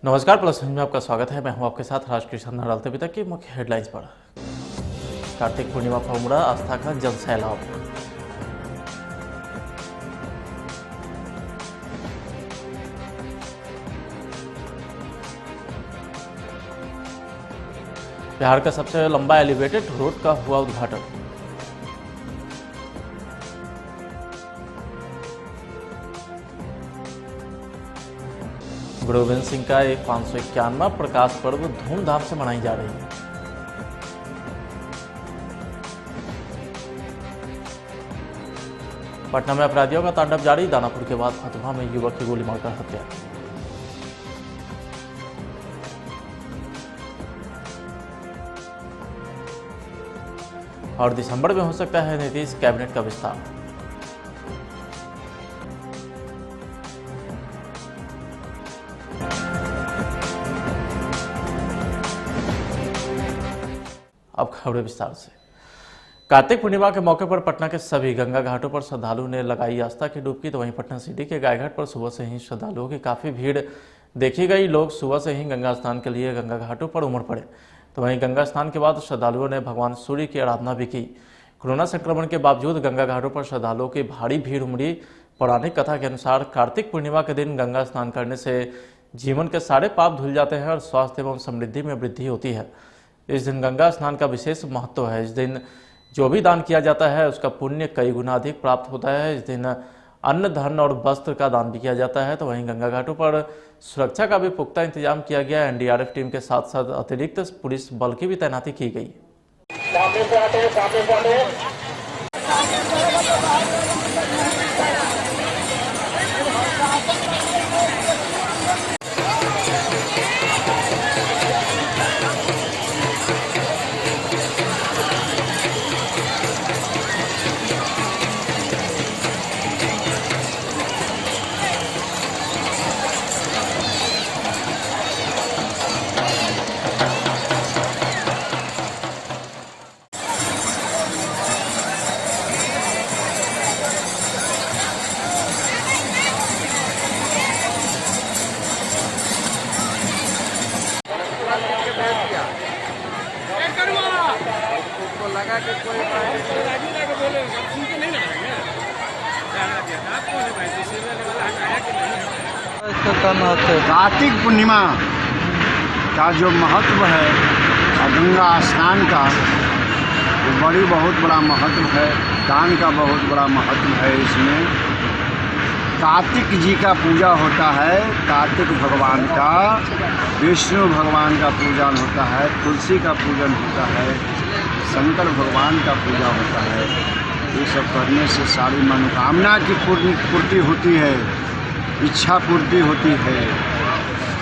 नमस्कार, plus news में आपका स्वागत है। मैं हूं आपके साथ राष्ट्रीय संधार डालते अभी तक की मुख्य हेडलाइंस पर। कार्तिक पूर्णिमा पर उमड़ा आस्था का जन सैलाब। बिहार का सबसे लंबा एलिवेटेड रोड का हुआ उद्घाटन। गुरु गोविंद सिंह का 551वां प्रकाश पर्व धूमधाम से मनाई जा रही है। पटना में अपराधियों का तांडव जारी, दानापुर के बाद फतुहा में युवक की गोली मारकर हत्या। और दिसंबर में हो सकता है नीतीश कैबिनेट का विस्तार। अब खबरें विस्तार से। कार्तिक पूर्णिमा के मौके पर पटना के सभी गंगा घाटों पर श्रद्धालुओं ने लगाई आस्था की डुबकी। तो वहीं पटना सिटी के गायघाट पर सुबह से ही श्रद्धालुओं की काफ़ी भीड़ देखी गई। लोग सुबह से ही गंगा स्नान के लिए गंगा घाटों पर उमड़ पड़े। तो वहीं गंगा स्नान के बाद श्रद्धालुओं ने भगवान सूर्य की आराधना भी की। कोरोना संक्रमण के बावजूद गंगा घाटों पर श्रद्धालुओं की भारी भीड़ उमड़ी। पौराणिक कथा के अनुसार कार्तिक पूर्णिमा के दिन गंगा स्नान करने से जीवन के सारे पाप धुल जाते हैं और स्वास्थ्य एवं समृद्धि में वृद्धि होती है। इस दिन गंगा स्नान का विशेष महत्व है। इस दिन जो भी दान किया जाता है उसका पुण्य कई गुना अधिक प्राप्त होता है। इस दिन अन्न, धन और वस्त्र का दान भी किया जाता है। तो वहीं गंगा घाटों पर सुरक्षा का भी पुख्ता इंतजाम किया गया। एनडीआरएफ टीम के साथ साथ अतिरिक्त पुलिस बल की भी तैनाती की गई। कार्तिक पूर्णिमा का जो महत्व है गंगा स्नान का, वो बहुत बड़ा महत्व है। दान का बहुत बड़ा महत्व है। इसमें कार्तिक जी का पूजा होता है, कार्तिक भगवान का, विष्णु भगवान का पूजन होता है, तुलसी का पूजन होता है, शंकर भगवान का पूजा होता है। ये सब करने से सारी मनोकामना की पूर्ति होती है, इच्छा पूर्ति होती है,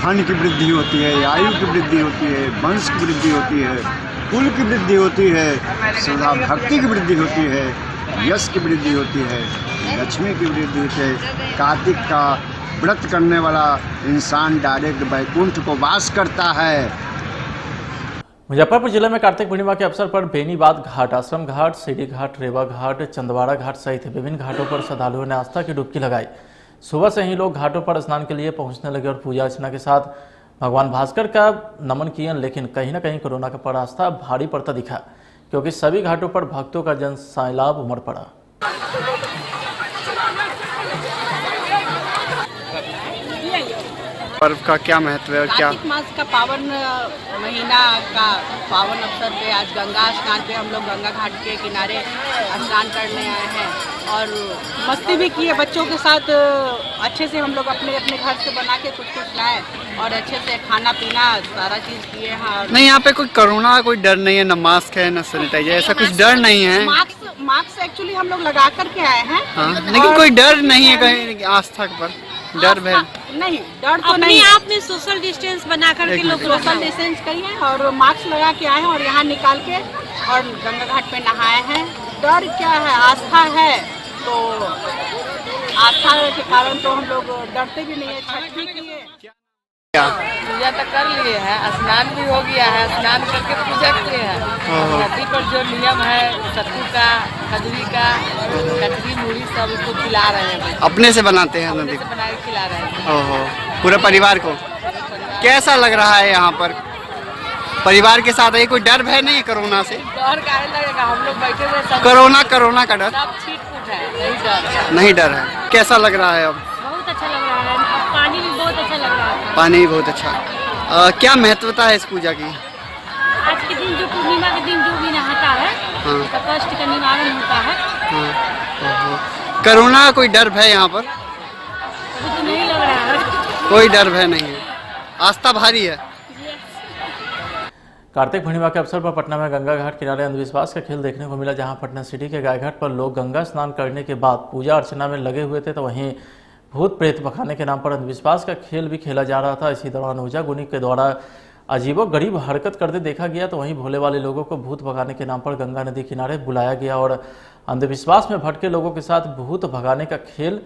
धन की वृद्धि होती है, आयु की वृद्धि होती है, वंश की वृद्धि होती है, कुल की वृद्धि होती है, श्रद्धा भक्ति की वृद्धि होती है, यश की वृद्धि होती है, लक्ष्मी की वृद्धि होती है। कार्तिक का व्रत करने वाला इंसान डायरेक्ट वैकुंठ को वास करता है। मुजफ्फरपुर जिले में कार्तिक पूर्णिमा के अवसर पर बेनीबाद घाट, आश्रम घाट, सीढ़ी घाट, रेवा घाट, चंदवाड़ा घाट सहित विभिन्न घाटों पर श्रद्धालुओं ने आस्था की डुबकी लगाई। सुबह से ही लोग घाटों पर स्नान के लिए पहुंचने लगे और पूजा अर्चना के साथ भगवान भास्कर का नमन किए। लेकिन कहीं ना कहीं कोरोना का पर आस्था भारी पड़ता दिखा, क्योंकि सभी घाटों पर भक्तों का जन सैलाब उमड़ पड़ा। पर्व का क्या महत्व है और क्या? कार्तिक मास का पावन महीना का पावन अवसर पे आज गंगा स्नान पे हम लोग गंगा घाट के किनारे स्नान करने आए हैं और मस्ती भी की है बच्चों के साथ। अच्छे से हम लोग अपने अपने घर से बना के कुछ लाए और अच्छे से खाना पीना सारा चीज़ किए हैं। नहीं, यहाँ पे कोई कोरोना कोई डर नहीं है, न मास्क है न सैनिटाइजर, ऐसा कुछ डर नहीं है। मास्क एक्चुअली हम लोग लगा करके आए हैं। हाँ, लेकिन कोई डर नहीं है कहीं आस्था पर डर है? नहीं, डर तो नहीं। आपने सोशल डिस्टेंस बना करके लोग सोशल डिस्टेंस करिए और मास्क लगा के आए हैं और यहाँ निकाल के और गंगा घाट पे नहाए हैं। डर क्या है, आस्था है, तो आस्था के कारण तो हम लोग डरते भी नहीं है। छठ भी किए, पूजा तो कर लिए हैं, स्नान भी हो गया है, स्नान करके पूजा किए हैं। नदी पर जो नियम है सत्तू का, खजूरी का, कचरी मूढ़ी सब उसको खिला रहे हैं। अपने से बनाते हैं? नदी से बना के खिला रहे हैं। ओहो, पूरे परिवार को? कैसा लग रहा है यहाँ पर? परिवार के साथ है, कोई डर भय नहीं कोरोना से? डर काहे लगेगा, हम लोग बैठे हुए सब कोरोना का डर सब छीट-फूट है, नहीं डर। नहीं डर है। कैसा लग रहा है अब? बहुत अच्छा लग रहा है और पानी भी बहुत अच्छा लग रहा है। पानी भी बहुत अच्छा। क्या महत्वता है इस पूजा की? आज के दिन जो पूर्णिमा के दिन जो भी नहाता है हाँ। उसका कष्ट का निवारण होता है। हाँ। कोरोना का कोई डर भय यहाँ पर? अभी तो नहीं लग रहा है। कोई डर भय नहीं है, आस्था भारी है। कार्तिक पूर्णिमा के अवसर पर पटना में गंगा घाट किनारे अंधविश्वास का खेल देखने को मिला, जहां पटना सिटी के गायघाट पर लोग गंगा स्नान करने के बाद पूजा अर्चना में लगे हुए थे, तो वहीं भूत प्रेत भगाने के नाम पर अंधविश्वास का खेल भी खेला जा रहा था। इसी दौरान ऊर्जा गुनी के द्वारा अजीबोगरीब हरकत करते देखा गया, तो वहीं भोले वाले लोगों को भूत भगाने के नाम पर गंगा नदी किनारे बुलाया गया और अंधविश्वास में भटके लोगों के साथ भूत भगाने का खेल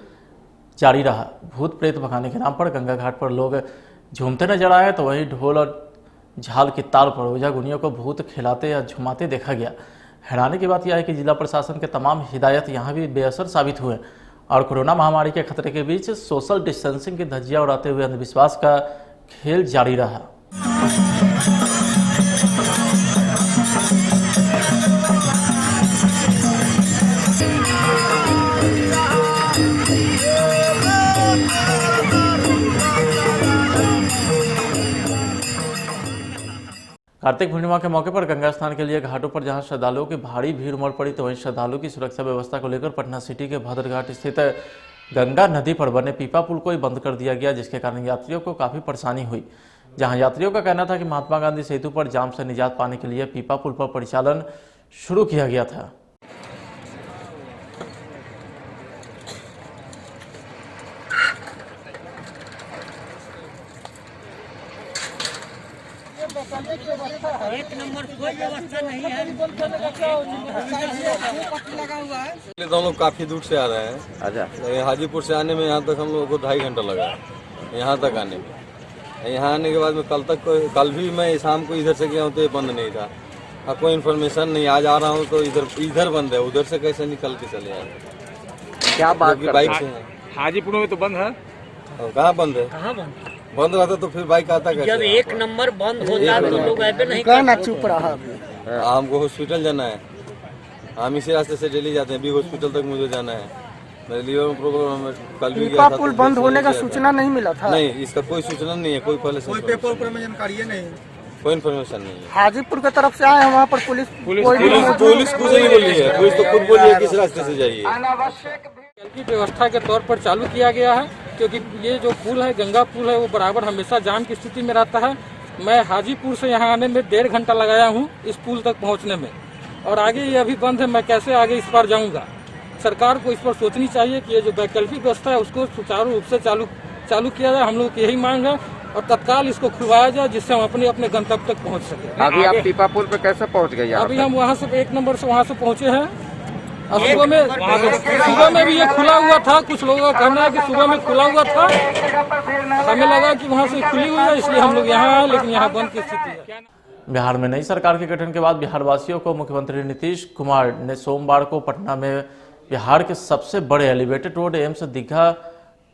जारी रहा। भूत प्रेत भगाने के नाम पर गंगा घाट पर लोग झूमते नजर आए, तो वहीं ढोल और झाल की ताल पर ऊर्जा गुनियों को भूत खिलाते या झुमाते देखा गया। हैरानी की बात यह है कि जिला प्रशासन के तमाम हिदायत यहाँ भी बेअसर साबित हुए और कोरोना महामारी के खतरे के बीच सोशल डिस्टेंसिंग की धज्जियां उड़ाते हुए अंधविश्वास का खेल जारी रहा। कार्तिक पूर्णिमा के मौके पर गंगा स्नान के लिए घाटों पर जहां श्रद्धालुओं की भारी भीड़ उमड़ पड़ी, तो वहीं श्रद्धालुओं की सुरक्षा व्यवस्था को लेकर पटना सिटी के भद्रघाट स्थित गंगा नदी पर बने पीपा पुल को ही बंद कर दिया गया, जिसके कारण यात्रियों को काफी परेशानी हुई। जहां यात्रियों का कहना था कि महात्मा गांधी सेतु पर जाम से निजात पाने के लिए पीपा पुल पर परिचालन शुरू किया गया था। एक नंबर कोई व्यवस्था नहीं है। हम लोग काफी दूर से आ रहे हैं। अच्छा। हाजीपुर से आने में यहाँ तक हम लोगों को 2.5 घंटा लगा है, यहाँ तक आने में। यहाँ आने के बाद में कल भी मैं शाम को इधर से गया हूँ तो ये बंद नहीं था। अब कोई इन्फॉर्मेशन नहीं, आज आ रहा हूँ तो इधर बंद है, उधर से कैसे निकल के चले आए? क्या बात बाइक से है। हाजीपुर में तो बंद है। कहाँ बंद है? कहाँ बंद? बंद रहता तो फिर बाइक आता कैसे? जब एक नंबर बंद होता है तो लोग ऐसे नहीं करते। चुप रहा। हमको हॉस्पिटल जाना है, हम इसी रास्ते से डेली जाते हैं। बी हॉस्पिटल तक मुझे जाना है, मेरे लीवर में प्रॉब्लम है। कल भी गया था। पुल बंद होने का सूचना नहीं मिला था? नहीं, इसका कोई सूचना नहीं है, कोई पहले से पेपर ऊपर में जानकारी नहीं, कोई इन्फॉर्मेशन नहीं है। हाजीपुर की तरफ से आए हैं, वहाँ पर पुलिस पुलिस कुछ नहीं बोली है। पुलिस तो खुद बोली है किस रास्ते से जाइए। की व्यवस्था के तौर पर चालू किया गया है, क्योंकि ये जो पुल है, गंगा पुल है, वो बराबर हमेशा जाम की स्थिति में रहता है। मैं हाजीपुर से यहाँ आने में 1.5 घंटा लगाया हूँ इस पुल तक पहुँचने में, और आगे ये अभी बंद है। मैं कैसे आगे इस पार जाऊँगा? सरकार को इस पर सोचनी चाहिए कि ये जो वैकल्पिक व्यवस्था है उसको सुचारू रूप से चालू किया जाए। हम लोग की यही मांग है, और तत्काल इसको खुलवाया जाए जिससे हम अपने गंतव्य तक पहुँच सके। अभी आप पीपा पुल पे कैसे पहुँच गए? अभी हम वहाँ से 1 नंबर से वहाँ से पहुँचे हैं। सुबह में भी ये खुला हुआ था। कुछ लोगों का कहना है कि सुबह में खुला हुआ था, हमें लगा कि वहाँ से खुली हुई है, इसलिए हम लोग यहाँ आए, लेकिन यहाँ बंद की स्थिति है। बिहार में नई सरकार के गठन के बाद बिहार वासियों को मुख्यमंत्री नीतीश कुमार ने सोमवार को पटना में बिहार के सबसे बड़े एलिवेटेड रोड एम्स दीघा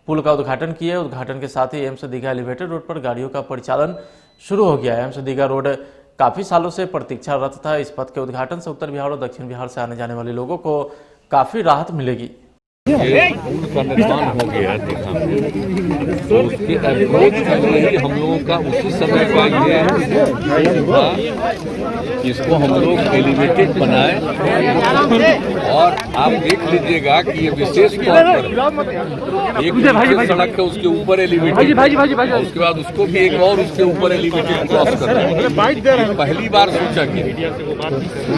पुल का उद्घाटन किया। उद्घाटन के साथ ही एम्स दीघा एलिवेटेड रोड पर गाड़ियों का परिचालन शुरू हो गया है। एम्स दीघा रोड काफी सालों से प्रतीक्षारत था। इस पथ के उद्घाटन से उत्तर बिहार और दक्षिण बिहार से आने जाने वाले लोगों को काफी राहत मिलेगी। पुल का निर्माण हो गया दीघा में, तो उसके अप्रोच कर रही हम लोगों का उसी समय का ये हुआ कि इसको हम लोग एलिवेटेड बनाए। और आप देख लीजिएगा कि ये विशेष तौर पर एक सड़क है उसके ऊपर एलिवेटेड, उसके बाद उसको भी एक और उसके ऊपर एलिवेटेड क्रॉस कर रहे हैं। पहली बार सोचा गया,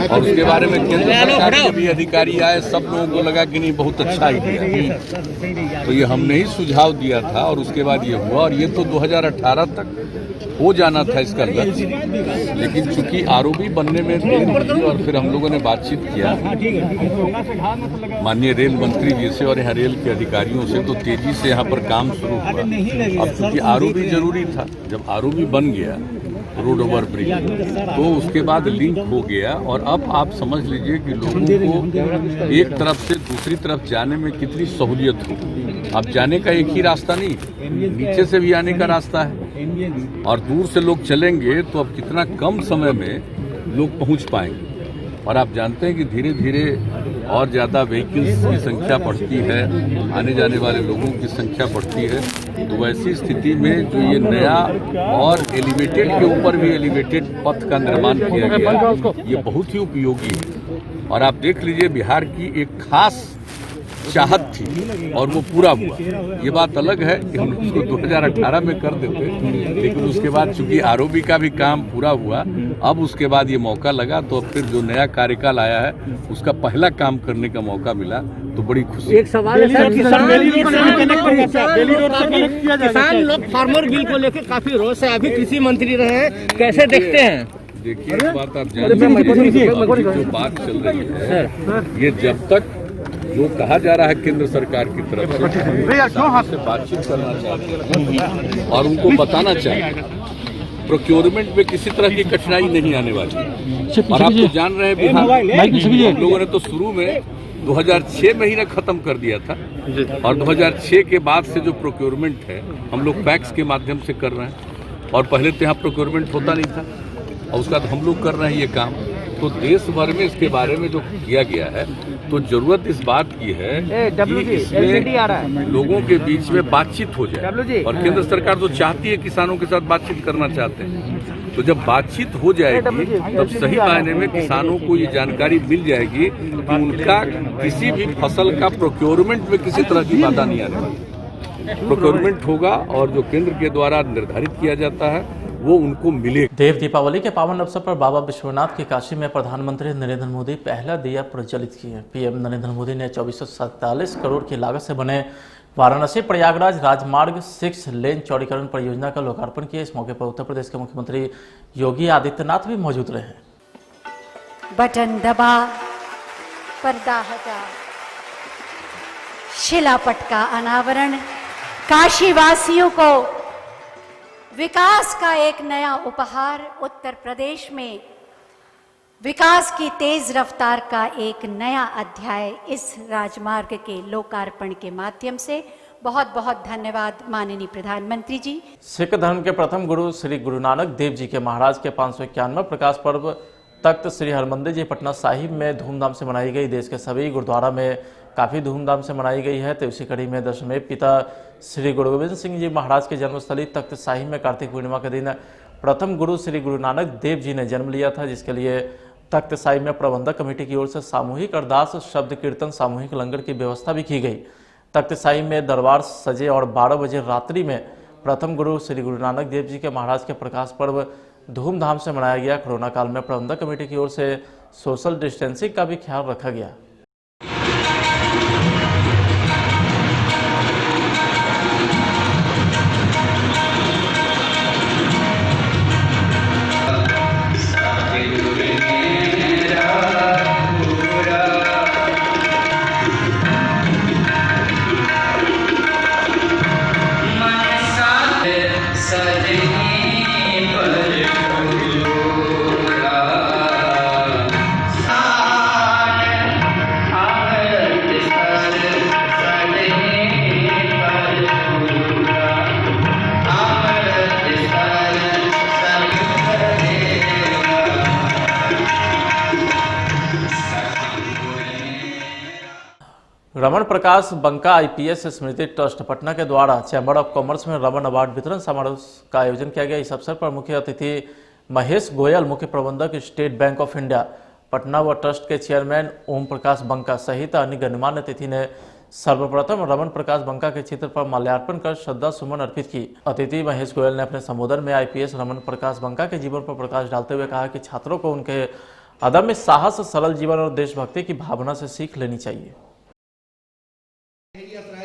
और उसके बारे में केंद्र सरकार के भी अधिकारी आए, सब लोगों को लगा कि नहीं बहुत अच्छा दिया। तो ये हमने ही सुझाव दिया था, और उसके बाद ये हुआ। और ये तो 2018 तक हो जाना था इसका लक्ष्य, लेकिन चूंकि आरओबी बनने में देर हुई और फिर हम लोगों ने बातचीत किया माननीय रेल मंत्री जी से और यहाँ रेल के अधिकारियों से, तो तेजी से यहाँ पर काम शुरू हुआ। अब चूंकि आरओबी जरूरी था, जब आरओबी बन गया रोड ओवर ब्रिज, तो उसके बाद लिंक हो गया और अब आप समझ लीजिए कि लोगों को एक तरफ से दूसरी तरफ जाने में कितनी सहूलियत हो। अब जाने का एक ही रास्ता नहीं, नीचे से भी आने का रास्ता है और दूर से लोग चलेंगे तो अब कितना कम समय में लोग पहुंच पाएंगे। और आप जानते हैं कि धीरे धीरे और ज़्यादा व्हीकल्स की संख्या बढ़ती है, आने जाने वाले लोगों की संख्या बढ़ती है, तो वैसी स्थिति में जो ये नया और एलिवेटेड के ऊपर भी एलिवेटेड पथ का निर्माण किया गया, ये बहुत ही उपयोगी है। और आप देख लीजिए बिहार की एक खास चाहत थी और वो पूरा हुआ। ये बात अलग है कि हम उसको 2018 में कर देते, लेकिन उसके बाद चूंकि आरओबी का भी काम पूरा हुआ, अब उसके बाद ये मौका लगा, तो फिर जो नया कार्यकाल आया है उसका पहला काम करने का मौका मिला, तो बड़ी खुशी। एक सवाल है सर, किसान लोग फार्मर बिल को लेकर काफी रोष है, अभी कृषि मंत्री रहे हैं, कैसे देखते हैं? देखिए एक बात आप जानते हैं, जो बात चल रही है, ये जब तक जो कहा जा रहा है केंद्र सरकार की तरफ से बातचीत करना चाहते हैं और उनको बताना चाहिए प्रोक्योरमेंट में किसी तरह की कठिनाई नहीं आने वाली। और आप तो जान रहे हैं बिहार हम लोगों ने तो शुरू में 2006 में ही खत्म कर दिया था और 2006 के बाद से जो प्रोक्योरमेंट है हम लोग पैक्स के माध्यम से कर रहे हैं और पहले तो यहाँ प्रोक्योरमेंट होता नहीं था और उसका तो हम लोग कर रहे हैं ये काम। तो देश भर में इसके बारे में जो किया गया है, तो जरूरत इस बात की है कि इसमें लोगों के बीच में बातचीत हो जाए और केंद्र सरकार तो चाहती है, किसानों के साथ बातचीत करना चाहते हैं, तो जब बातचीत हो जाएगी तब सही मायने में किसानों को ये जानकारी मिल जाएगी कि उनका किसी भी फसल का प्रोक्योरमेंट में किसी तरह की बाधा नहीं आने वाली। प्रोक्योरमेंट होगा और जो केंद्र के द्वारा निर्धारित किया जाता है वो उनको मिले। देव दीपावली के पावन अवसर पर बाबा विश्वनाथ की काशी में प्रधानमंत्री नरेंद्र मोदी पहला दिया प्रज्वलित किए। पीएम नरेंद्र मोदी ने 2447 करोड़ की लागत से बने वाराणसी प्रयागराज राजमार्ग 6 लेन चौड़ीकरण परियोजना का लोकार्पण किया। इस मौके पर उत्तर प्रदेश के मुख्यमंत्री योगी आदित्यनाथ भी मौजूद रहे। बटन दबा, पर्दा हटा, शिलापट का अनावरण काशी वासियों को विकास का एक नया उपहार। उत्तर प्रदेश में विकास की तेज रफ्तार का एक नया अध्याय इस राजमार्ग के लोकार्पण के माध्यम से। बहुत बहुत धन्यवाद माननीय प्रधानमंत्री जी। सिख धर्म के प्रथम गुरु श्री गुरु नानक देव जी के महाराज के 591 प्रकाश पर्व तख्त श्री हरमंदिर जी पटना साहिब में धूमधाम से मनाई गई। देश के सभी गुरुद्वारा में काफ़ी धूमधाम से मनाई गई है। तो इसी कड़ी में दशमें पिता श्री गुरु गोविंद सिंह जी महाराज के जन्मस्थली तख्त साहिब में कार्तिक पूर्णिमा के दिन प्रथम गुरु श्री गुरु नानक देव जी ने जन्म लिया था, जिसके लिए तख्त साहिब में प्रबंधक कमेटी की ओर से सामूहिक अरदास, शब्द कीर्तन, सामूहिक लंगर की व्यवस्था भी की गई। तख्त साहिब में दरबार सजे और 12 बजे रात्रि में प्रथम गुरु श्री गुरु नानक देव जी के महाराज के प्रकाश पर्व धूमधाम से मनाया गया। कोरोना काल में प्रबंधक कमेटी की ओर से सोशल डिस्टेंसिंग का भी ख्याल रखा गया। रमन प्रकाश बंका आईपीएस स्मृति ट्रस्ट पटना के द्वारा चैम्बर ऑफ कॉमर्स में रमन अवार्ड वितरण समारोह का आयोजन किया गया। इस अवसर पर मुख्य अतिथि महेश गोयल, मुख्य प्रबंधक state bank of India Patna व ट्रस्ट के चेयरमैन ओम प्रकाश बंका सहित अन्य गणमान्य अतिथि ने सर्वप्रथम रमन प्रकाश बंका के चित्र पर माल्यार्पण कर श्रद्धा सुमन अर्पित की। अतिथि महेश गोयल ने अपने संबोधन में आईपीएस रमन प्रकाश बंका के जीवन पर प्रकाश डालते हुए कहा कि छात्रों को उनके अदम्य साहस, सरल जीवन और देशभक्ति की भावना से सीख लेनी चाहिए।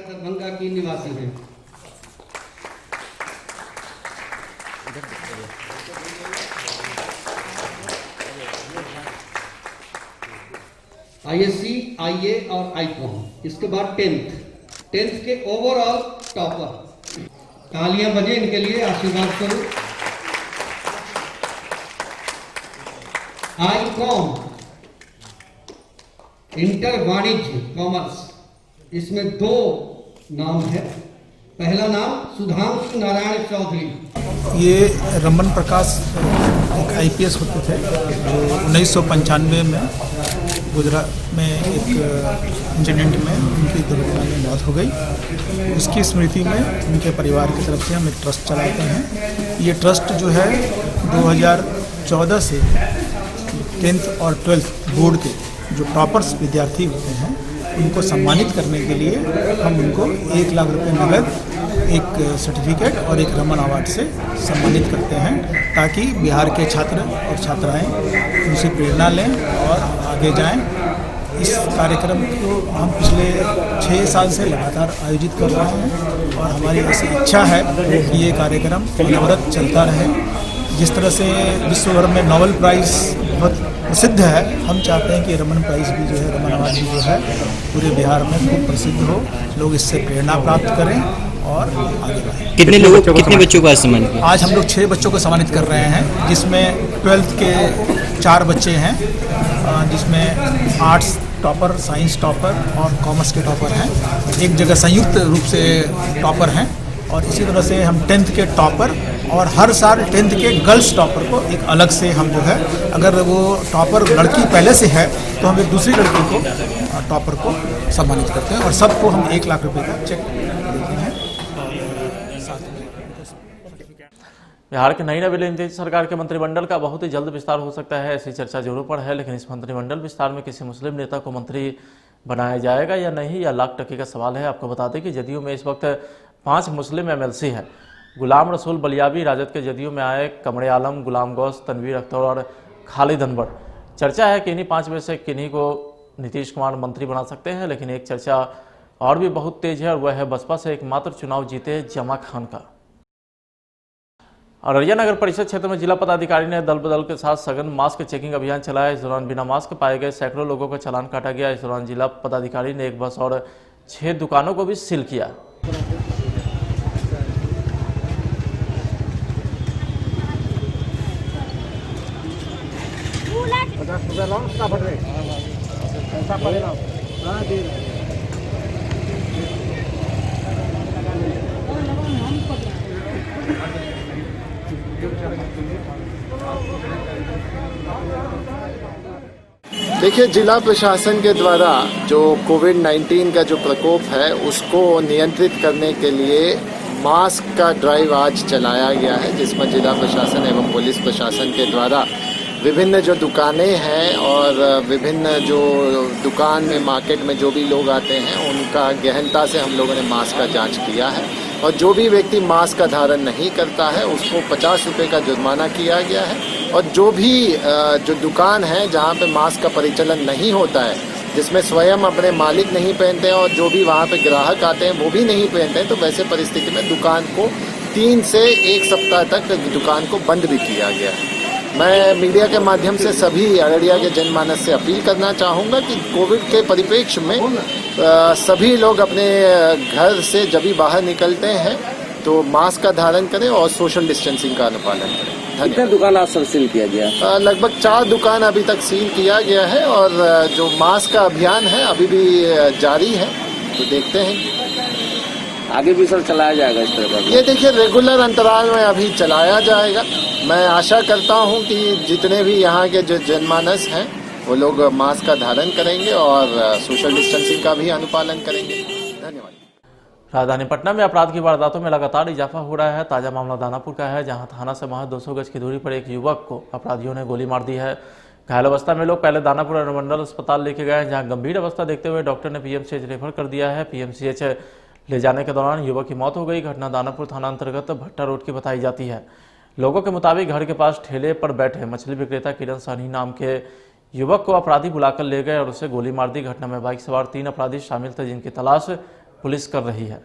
दरभंगा की निवासी हैं। आईएससी, आईए और आईकॉम, इसके बाद 10th के ओवरऑल टॉपर। तालियां बजे इनके लिए, आशीर्वाद करो। आईकॉम इंटर वाणिज्य कॉमर्स, इसमें 2 नाम है। पहला नाम सुधांशु नारायण चौधरी। ये रमन प्रकाश एक आईपीएस होते थे जो 1995 में गुजरात में एक इंसिडेंट में उनकी दुर्घटना में मौत हो गई। उसकी स्मृति में उनके परिवार की तरफ से हम एक ट्रस्ट चलाते हैं। ये ट्रस्ट जो है 2014 से 10th और 12th बोर्ड के जो टॉपर्स विद्यार्थी होते हैं उनको सम्मानित करने के लिए हम उनको 1 लाख रुपए नगद, एक सर्टिफिकेट और एक रमन अवार्ड से सम्मानित करते हैं, ताकि बिहार के छात्र और छात्राएं उनसे प्रेरणा लें और आगे जाएं। इस कार्यक्रम को हम पिछले 6 साल से लगातार आयोजित कर रहे हैं और हमारी ऐसी इच्छा है कि ये कार्यक्रम अनवरत चलता रहे। जिस तरह से विश्व भर में नोबेल प्राइज़ बहुत प्रसिद्ध है, हम चाहते हैं कि रमन प्राइज़ भी जो है, रमन अवार्ड भी जो है पूरे बिहार में खूब प्रसिद्ध हो, लोग इससे प्रेरणा प्राप्त करें और आगे बढ़ें। कितने बच्चों का सम्मान किया? आज हम लोग 6 बच्चों को सम्मानित कर रहे हैं, जिसमें 12th के 4 बच्चे हैं, जिसमें आर्ट्स टॉपर, साइंस टॉपर और कॉमर्स के टॉपर हैं। एक जगह संयुक्त रूप से टॉपर हैं और इसी तरह से हम 10th के टॉपर और हर साल 10th के गर्ल्स टॉपर को एक अलग से हम जो है, अगर वो टॉपर लड़की पहले से है तो हम एक दूसरी लड़की को टॉपर को सम्मानित करते हैं और सबको हम 1 लाख रुपए का चेक देते हैं। बिहार के नई नवी सरकार के मंत्रिमंडल का बहुत ही जल्द विस्तार हो सकता है, ऐसी चर्चा जोरों पर है। लेकिन इस मंत्रिमंडल विस्तार में किसी मुस्लिम नेता को मंत्री बनाया जाएगा या नहीं, या लाख टके का सवाल है। आपको बता दें कि जदयू में इस वक्त 5 मुस्लिम एमएलसी हैं। गुलाम रसूल बलियाबी राजद के जदयू में आए, कमरे आलम, गुलाम गौस, तनवीर अख्तर और खालिद अनवर। चर्चा है कि इन्हीं 5 में से किन्हीं को नीतीश कुमार मंत्री बना सकते हैं। लेकिन एक चर्चा और भी बहुत तेज है और वह है बसपा से एकमात्र चुनाव जीते जमा खान का। अररिया नगर परिषद क्षेत्र में जिला पदाधिकारी ने दल बदल के साथ सघन मास्क चेकिंग अभियान चलाया। इस दौरान बिना मास्क पाए गए सैकड़ों लोगों का चालान काटा गया। इस दौरान जिला पदाधिकारी ने एक बस और 6 दुकानों को भी सील किया। देखिए, जिला प्रशासन के द्वारा जो कोविड-19 का जो प्रकोप है उसको नियंत्रित करने के लिए मास्क का ड्राइव आज चलाया गया है, जिसमें जिला प्रशासन एवं पुलिस प्रशासन के द्वारा विभिन्न जो दुकानें हैं और विभिन्न जो दुकान में मार्केट में जो भी लोग आते हैं उनका गहनता से हम लोगों ने मास्क का जांच किया है और जो भी व्यक्ति मास्क का धारण नहीं करता है उसको 50 रुपये का जुर्माना किया गया है। और जो भी जो दुकान है जहाँ पे मास्क का परिचालन नहीं होता है, जिसमें स्वयं अपने मालिक नहीं पहनते हैं और जो भी वहाँ पे ग्राहक आते हैं वो भी नहीं पहनते हैं, तो वैसे परिस्थिति में दुकान को 3 से 1 सप्ताह तक दुकान को बंद भी किया गया है। मैं मीडिया के माध्यम से सभी अररिया के जनमानस से अपील करना चाहूँगा कि कोविड के परिप्रेक्ष्य में सभी लोग अपने घर से जब भी बाहर निकलते हैं तो मास्क का धारण करें और सोशल डिस्टेंसिंग का अनुपालन करें। कितने दुकान आज सब सील किया गया? लगभग 4 दुकान अभी तक सील किया गया है और जो मास्क का अभियान है अभी भी जारी है, तो देखते हैं आगे भी सर चलाया जाएगा इस तरह का। ये देखिए, रेगुलर अंतराल में अभी चलाया जाएगा। मैं आशा करता हूं कि जितने भी यहाँ के जो जनमानस हैं वो लोग मास्क का धारण करेंगे और सोशल डिस्टेंसिंग का भी अनुपालन करेंगे। धन्यवाद। राजधानी पटना में अपराध की वारदातों में लगातार इजाफा हो रहा है। ताजा मामला दानापुर का है, जहां थाना से महज 200 गज की दूरी पर एक युवक को अपराधियों ने गोली मार दी है। घायल अवस्था में लोग पहले दानापुर अनुमंडल अस्पताल लेके गए, जहां गंभीर अवस्था देखते हुए डॉक्टर ने पीएमसीएच रेफर कर दिया है। पीएमसीएच ले जाने के दौरान युवक की मौत हो गई। घटना दानापुर थाना अंतर्गत भट्टा रोड की बताई जाती है। लोगों के मुताबिक घर के पास ठेले पर बैठे मछली विक्रेता किरण साहनी नाम के युवक को अपराधी बुलाकर ले गए और उसे गोली मार दी। घटना में बाइक सवार 3 अपराधी शामिल थे, जिनकी तलाश पुलिस कर रही है।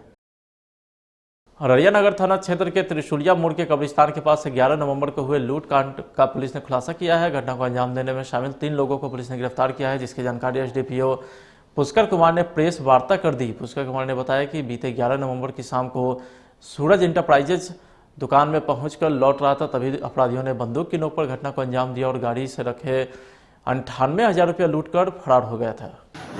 अररिया नगर थाना क्षेत्र के त्रिशूलिया मोड़ के कब्रिस्तान के पास 11 नवंबर को हुए लूटकांड का पुलिस ने खुलासा किया है। घटना को अंजाम देने में शामिल 3 लोगों को पुलिस ने गिरफ्तार किया है, जिसकी जानकारी एसडीपीओ पुष्कर कुमार ने प्रेस वार्ता कर दी। पुष्कर कुमार ने बताया कि बीते 11 नवंबर की शाम को सूरज इंटरप्राइजेज दुकान में पहुंचकर लौट रहा था, तभी अपराधियों ने बंदूक की नोक पर घटना को अंजाम दिया और गाड़ी से रखे 98,000 रुपया लूट कर फरार हो गया था।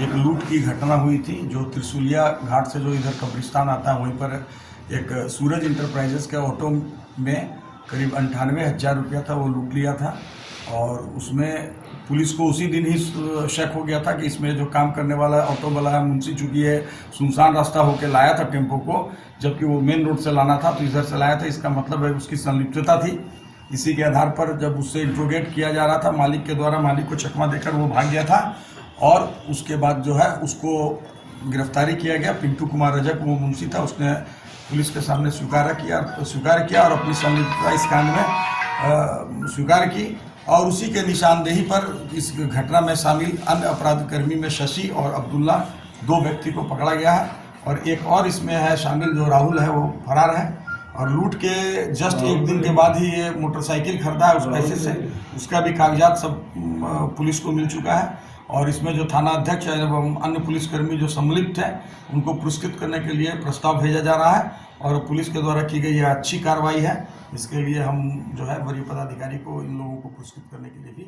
एक लूट की घटना हुई थी जो त्रिशूलिया घाट से जो इधर कब्रिस्तान आता है वहीं पर एक सूरज इंटरप्राइजेस के ऑटो में करीब 98,000 रुपया था, वो लूट लिया था। और उसमें पुलिस को उसी दिन ही शक हो गया था कि इसमें जो काम करने वाला ऑटो वाला है मुंशी, चूंकि ये सुनसान रास्ता होकर लाया था टेम्पो को, जबकि वो मेन रोड से लाना था तो इधर से लाया था, इसका मतलब है उसकी संलिप्तता थी। इसी के आधार पर जब उससे इंट्रोगेट किया जा रहा था मालिक के द्वारा, मालिक को चकमा देकर वो भाग गया था और उसके बाद जो है उसको गिरफ्तारी किया गया। पिंटू कुमार रजक वो मुंशी था, उसने पुलिस के सामने स्वीकार किया और अपनी संलिप्तता इस कांड में स्वीकार की। और उसी के निशानदेही पर इस घटना में शामिल अन्य अपराधकर्मी में शशि और अब्दुल्ला 2 व्यक्ति को पकड़ा गया है और एक और इसमें है शामिल जो राहुल है वो फरार है। और लूट के जस्ट एक दिन के बाद ही ये मोटरसाइकिल खरीदा है उस पैसे से, उसका भी कागजात सब पुलिस को मिल चुका है। और इसमें जो थाना अध्यक्ष एवं अन्य पुलिसकर्मी जो सम्मिलित हैं उनको पुरस्कृत करने के लिए प्रस्ताव भेजा जा रहा है और पुलिस के द्वारा की गई यह अच्छी कार्रवाई है। इसके लिए हम जो है वरीय पदाधिकारी को इन लोगों को पुरस्कृत करने के लिए भी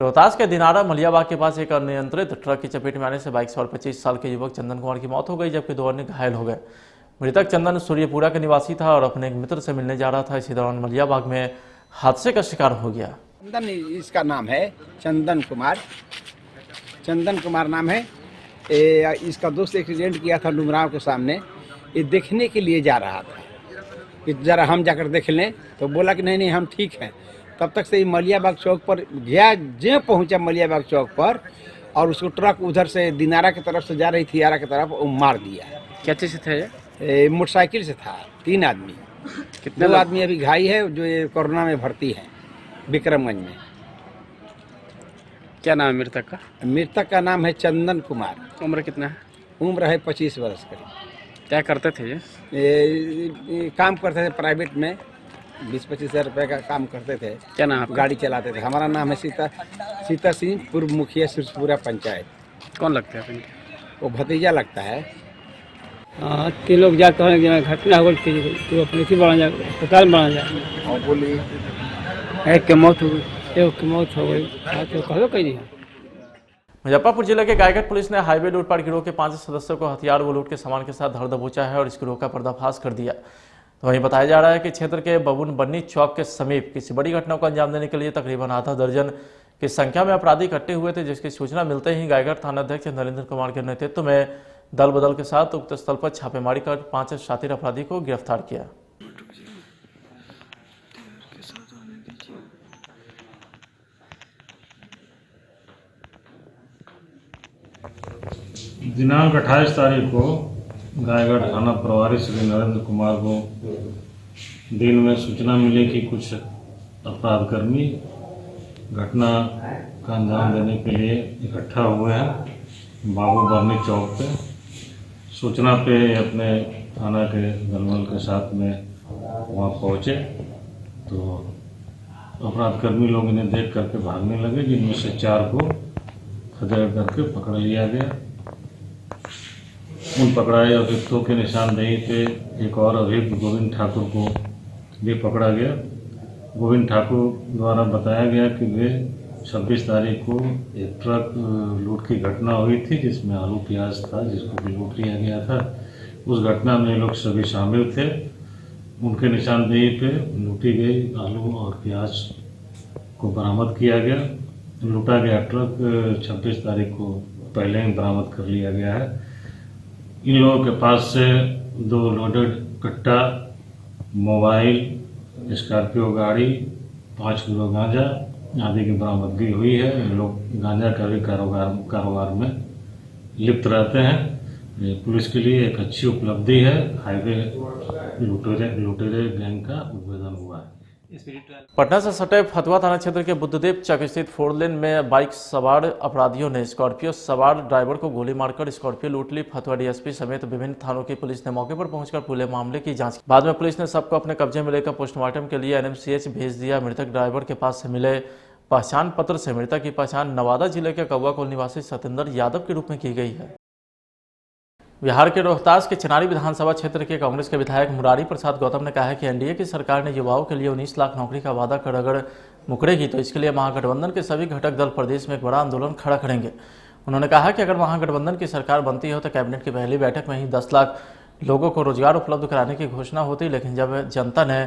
रोहतास के दिनारा मलियाबाग के पास एक अनियंत्रित ट्रक की चपेट में आने से बाइक सवार 25 साल के युवक चंदन कुमार की मौत हो गई, जबकि 2 अन्य घायल हो गए। मृतक चंदन सूर्यपुरा के निवासी था और अपने एक मित्र से मिलने जा रहा था। इसी दौरान मलियाबाग में हादसे का शिकार हो गया। चंदन इसका नाम है, चंदन कुमार नाम है। इसका दोस्त एक्सीडेंट किया था डुमराव के सामने, ये देखने के लिए जा रहा था कि जरा हम जाकर देख लें, तो बोला कि नहीं हम ठीक हैं। तब तक से मलियाबाग चौक पर गया, जो पहुंचा मलियाबाग चौक पर और उसको ट्रक उधर से दिनारा की तरफ से जा रही थी, आरा की तरफ, वो मार दिया। क्या चीज़ से थे? मोटरसाइकिल से था, 3 आदमी। 2 आदमी अभी घायल है जो ये कोरोना में भर्ती है विक्रमगंज में। क्या नाम है मृतक का? मृतक का नाम है चंदन कुमार। उम्र कितना है? उम्र है 25 वर्ष करीब। क्या करते थे ये काम करते थे प्राइवेट में, 20-25 हज़ार रुपये का काम करते थे। क्या नाम? गाड़ी चलाते थे। हमारा नाम है सीता सिंह, पूर्व मुखिया सिरपुरा पंचायत। कौन लगता है? वो भतीजा लगता है। हाँ, 3 लोग जाकर घटना हो गई तो अपने से बढ़ा जाए, अस्पताल बढ़ा जाए और बोली एक की मौत हो गई। तो कहो कहीं नहीं। मुजफ्फरपुर जिले के गायघाट पुलिस ने हाईवे लूटपाट गिरोह के 5 सदस्यों को हथियार व लूट के सामान के साथ धर दबोचा है और इस गिरोह का पर्दाफाश कर दिया। तो वहीं बताया जा रहा है कि क्षेत्र के बबून बन्नी चौक के समीप किसी बड़ी घटना को अंजाम देने के लिए तकरीबन आधा दर्जन की संख्या में अपराधी इकट्ठे हुए थे, जिसकी सूचना मिलते ही गायघाट थानाध्यक्ष नरेंद्र कुमार के नेतृत्व में दल बदल के साथ उक्त स्थल पर छापेमारी कर 5 शातिर अपराधी को गिरफ्तार किया। दिनांक 28 तारीख को गायघाट थाना प्रभारी श्री नरेंद्र कुमार को दिन में सूचना मिली कि कुछ अपराधकर्मी घटना का अंजाम देने के लिए इकट्ठा हुए हैं बाबू बर्नी चौक पे। सूचना पे अपने थाना के दलबल के साथ में वहाँ पहुँचे तो अपराधकर्मी लोग इन्हें देख करके भागने लगे, जिनमें से 4 को खदेड़ करके पकड़ लिया गया। उन पकड़ाए अभियुक्तों के निशानदेही पे एक और अभियुक्त गोविंद ठाकुर को भी पकड़ा गया। गोविंद ठाकुर द्वारा बताया गया कि वे 26 तारीख को एक ट्रक लूट की घटना हुई थी जिसमें आलू प्याज था, जिसको भी लूट लिया गया था। उस घटना में लोग सभी शामिल थे। उनके निशानदेही पे लूटी गई आलू और प्याज को बरामद किया गया। लूटा गया ट्रक 26 तारीख को पहले ही बरामद कर लिया गया है। इन लोगों के पास से 2 लोडेड कट्टा, मोबाइल, स्कॉर्पियो गाड़ी, 5 किलो गांजा आदि की बरामदगी हुई है। इन लोग गांजा का भी कारोबार में लिप्त रहते हैं। ये पुलिस के लिए एक अच्छी उपलब्धि है। हाईवे लुटेरे गैंग का उद्भेदन हुआ है। पटना से सटे फतुहा थाना क्षेत्र के बुद्धदेव चक स्थित 4 लेन में बाइक सवार अपराधियों ने स्कॉर्पियो सवार ड्राइवर को गोली मारकर स्कॉर्पियो लूट ली। फतुहा डीएसपी समेत विभिन्न थानों की पुलिस ने मौके पर पहुंचकर पूरे मामले की जांच की। बाद में पुलिस ने सबको अपने कब्जे में लेकर पोस्टमार्टम के लिए एनएमसीएच भेज दिया। मृतक ड्राइवर के पास से मिले पहचान पत्र से मृतक की पहचान नवादा जिले के कौआकोल निवासी सत्येंद्र यादव के रूप में की गई है। बिहार के रोहतास के चनारी विधानसभा क्षेत्र के कांग्रेस के विधायक मुरारी प्रसाद गौतम ने कहा है कि एनडीए की सरकार ने युवाओं के लिए 19 लाख नौकरी का वादा कर अगर मुकरेगी तो इसके लिए महागठबंधन के सभी घटक दल प्रदेश में एक बड़ा आंदोलन खड़ा करेंगे। उन्होंने कहा कि अगर महागठबंधन की सरकार बनती हो तो कैबिनेट की पहली बैठक में ही 10 लाख लोगों को रोजगार उपलब्ध कराने की घोषणा होती, लेकिन जब जनता ने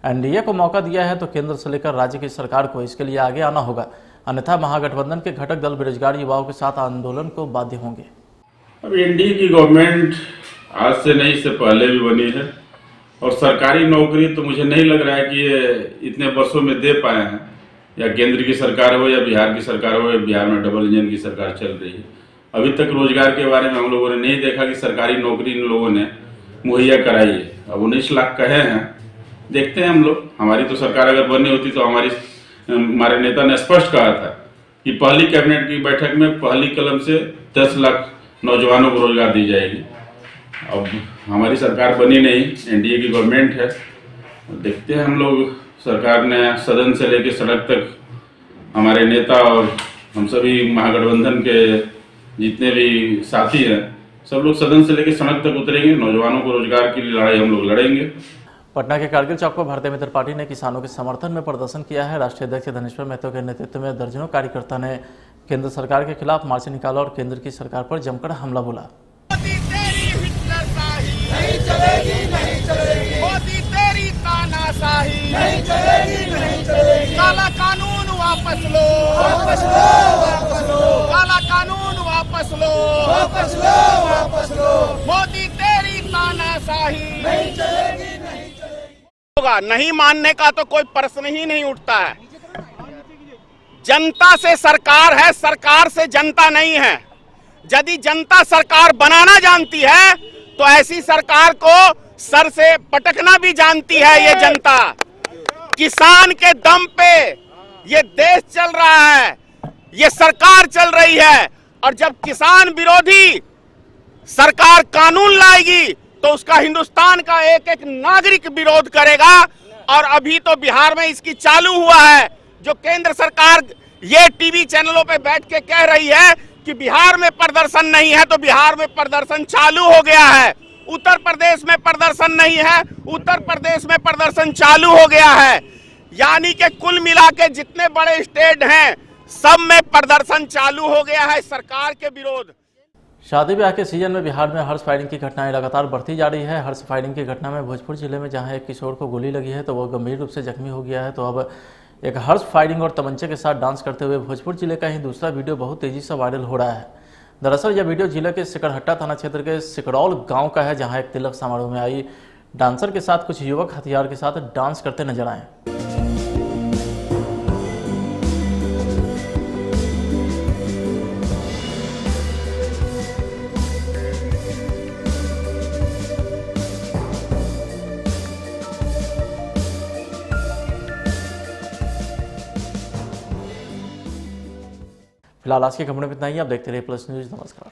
एनडीए को मौका दिया है तो केंद्र से लेकर राज्य की सरकार को इसके लिए आगे आना होगा, अन्यथा महागठबंधन के घटक दल बेरोजगार युवाओं के साथ आंदोलन को बाध्य होंगे। अब एनडीए की गवर्नमेंट आज से नहीं, इससे पहले भी बनी है और सरकारी नौकरी तो मुझे नहीं लग रहा है कि ये इतने वर्षों में दे पाए हैं, या केंद्र की सरकार हो या बिहार की सरकार हो, या बिहार में डबल इंजन की सरकार चल रही है। अभी तक रोजगार के बारे में हम लोगों ने नहीं देखा कि सरकारी नौकरी इन लोगों ने मुहैया कराई है। अब 19 लाख कहे हैं, देखते हैं हम लोग। हमारी तो सरकार अगर बननी होती तो हमारे नेता ने स्पष्ट कहा था कि पहली कैबिनेट की बैठक में पहली कलम से 10 लाख नौजवानों को रोजगार दी जाएगी। अब हमारी सरकार बनी नहीं, एनडीए की गवर्नमेंट है। देखते हैं हम लोग। सरकार ने सदन से लेकर सड़क तक हमारे नेता और हम सभी महागठबंधन के जितने भी साथी हैं, सब लोग सदन से लेकर सड़क तक उतरेंगे। नौजवानों को रोजगार की लड़ाई हम लोग लड़ेंगे। पटना के कारगिल चौक पर भारतीय मित्र पार्टी ने किसानों के समर्थन में प्रदर्शन किया है। राष्ट्रीय अध्यक्ष धनेश्वर महतो के नेतृत्व में दर्जनों कार्यकर्ता ने केंद्र सरकार के खिलाफ मार्च निकाला और केंद्र की सरकार पर जमकर हमला बोला। नहीं चलेगी, नहीं चलेगी, मोदी तेरी तानाशाही नहीं चलेगी, नहीं चलेगी, काला कानून वापस लो, वापस लो, वापस लो, काला कानून वापस लो, वापस लो, वापस लो, मोदी तेरी तानाशाही नहीं चलेगी, नहीं चलेगी। होगा नहीं मानने का तो कोई प्रश्न ही नहीं उठता है। जनता से सरकार है, सरकार से जनता नहीं है। यदि जनता सरकार बनाना जानती है तो ऐसी सरकार को सर से पटकना भी जानती है ये जनता। किसान के दम पे ये देश चल रहा है, ये सरकार चल रही है, और जब किसान विरोधी सरकार कानून लाएगी तो उसका हिंदुस्तान का एक एक नागरिक विरोध करेगा। और अभी तो बिहार में इसकी चालू हुआ है, जो केंद्र सरकार ये टीवी चैनलों पे बैठ के कह रही है कि बिहार में प्रदर्शन नहीं है, तो बिहार में प्रदर्शन चालू हो गया है। उत्तर प्रदेश में प्रदर्शन नहीं है, उत्तर प्रदेश में प्रदर्शन चालू हो गया है। यानी कि कुल मिला के जितने बड़े स्टेट हैं सब में प्रदर्शन चालू हो गया है सरकार के विरोध। शादी ब्याह के सीजन में बिहार में हर्ष फायरिंग की घटनाएं लगातार बढ़ती जा रही है। हर्ष फायरिंग की घटना में भोजपुर जिले में जहां एक किशोर को गोली लगी है तो वह गंभीर रूप से जख्मी हो गया है, तो अब एक हर्ष फायरिंग और तमंचे के साथ डांस करते हुए भोजपुर जिले का ही दूसरा वीडियो बहुत तेजी से वायरल हो रहा है। दरअसल यह वीडियो जिले के सिकरहट्टा थाना क्षेत्र के सिकरौल गांव का है, जहां एक तिलक समारोह में आई डांसर के साथ कुछ युवक हथियार के साथ डांस करते नजर आए। फिलहाल आज की खबरों में इतना ही। आप देखते रहिए प्लस न्यूज। नमस्कार।